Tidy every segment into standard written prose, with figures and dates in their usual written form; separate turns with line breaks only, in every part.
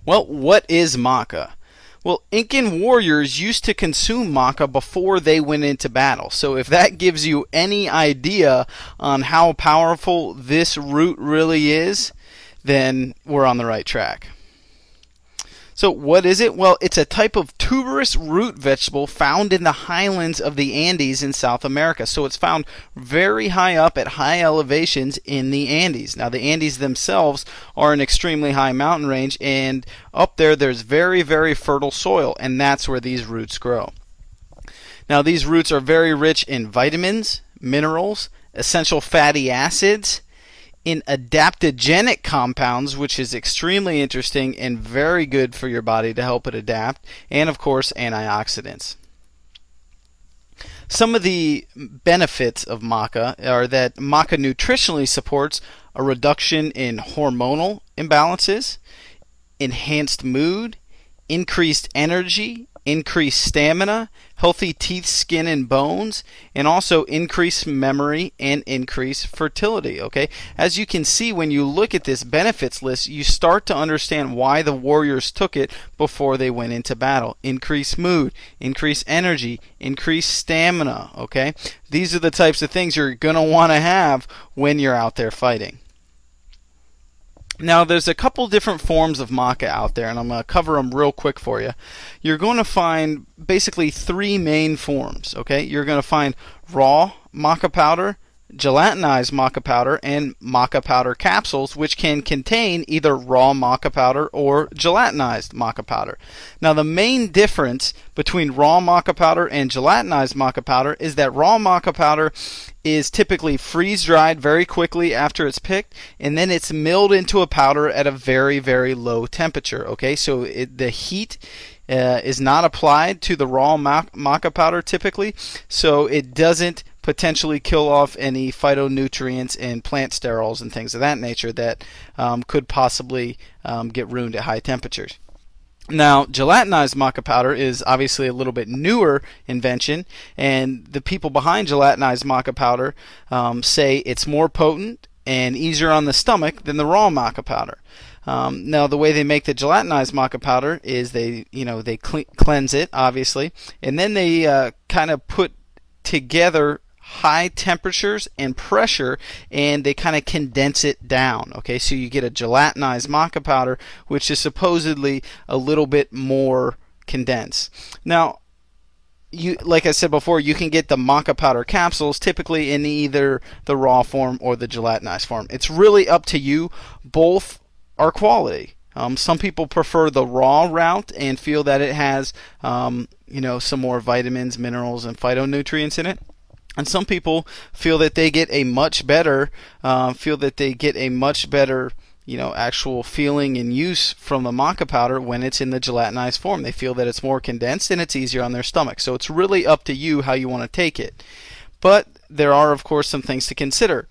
Well, what is maca? Well, Incan warriors used to consume maca before they went into battle. So if that gives you any idea on how powerful this root really is, then we're on the right track. So what is it? Well, it's a type of tuberous root vegetable found in the highlands of the Andes in South America. So it's found very high up at high elevations in the Andes. Now the Andes themselves are an extremely high mountain range, and up there there's very, very fertile soil, and that's where these roots grow. Now these roots are very rich in vitamins, minerals, essential fatty acids, in adaptogenic compounds, which is extremely interesting and very good for your body to help it adapt, and of course antioxidants. Some of the benefits of maca are that maca nutritionally supports a reduction in hormonal imbalances, enhanced mood, increased energy, increased stamina, healthy teeth, skin, and bones, and also increased memory and increased fertility. Okay, as you can see when you look at this benefits list, you start to understand why the warriors took it before they went into battle. Increased mood, increased energy, increased stamina. Okay, these are the types of things you're going to want to have when you're out there fighting. Now there's a couple different forms of maca out there, and I'm going to cover them real quick for you. You're going to find basically three main forms. Okay, you're going to find raw maca powder, gelatinized maca powder, and maca powder capsules, which can contain either raw maca powder or gelatinized maca powder. Now the main difference between raw maca powder and gelatinized maca powder is that raw maca powder is typically freeze-dried very quickly after it's picked, and then it's milled into a powder at a very, very low temperature. Okay, so the heat is not applied to the raw maca powder typically, so it doesn't potentially kill off any phytonutrients and plant sterols and things of that nature that could possibly get ruined at high temperatures. Now, gelatinized maca powder is obviously a little bit newer invention, and the people behind gelatinized maca powder say it's more potent and easier on the stomach than the raw maca powder. Now, the way they make the gelatinized maca powder is they cleanse it, obviously, and then they kind of put together high temperatures and pressure, and they kind of condense it down. Okay, so you get a gelatinized maca powder, which is supposedly a little bit more condensed. Now, like I said before, you can get the maca powder capsules typically in either the raw form or the gelatinized form. It's really up to you. Both are quality. Some people prefer the raw route and feel that it has some more vitamins, minerals, and phytonutrients in it. And some people feel that they get a much better, actual feeling and use from the maca powder when it's in the gelatinized form. They feel that it's more condensed and it's easier on their stomach. So it's really up to you how you want to take it. But there are, of course, some things to consider.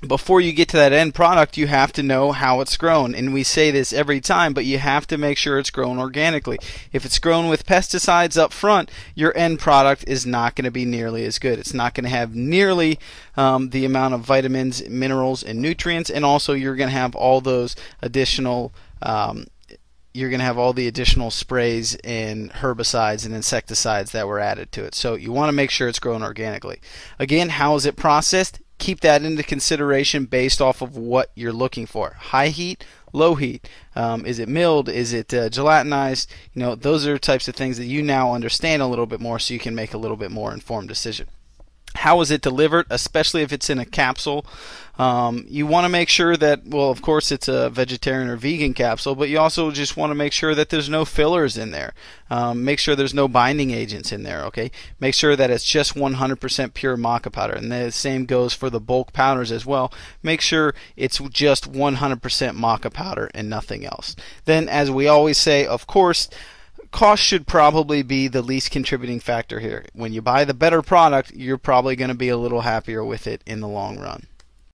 Before you get to that end product, you have to know how it's grown. And we say this every time, but you have to make sure it's grown organically. If it's grown with pesticides up front, your end product is not going to be nearly as good. It's not going to have nearly the amount of vitamins, minerals, and nutrients, and also you're going to have all those additional sprays and herbicides and insecticides that were added to it. So you want to make sure it's grown organically. Again, how is it processed? Keep that into consideration based off of what you're looking for. High heat, low heat. Is it milled? Is it gelatinized? Those are types of things that you now understand a little bit more, so you can make a little bit more informed decision. How is it delivered, especially if it's in a capsule? You want to make sure that, well, of course it's a vegetarian or vegan capsule, but you also just want to make sure that there's no fillers in there. Make sure there's no binding agents in there, okay? Make sure that it's just 100% pure maca powder, and the same goes for the bulk powders as well. Make sure it's just 100% maca powder and nothing else. Then, as we always say, of course, cost should probably be the least contributing factor here. When you buy the better product, you're probably going to be a little happier with it in the long run.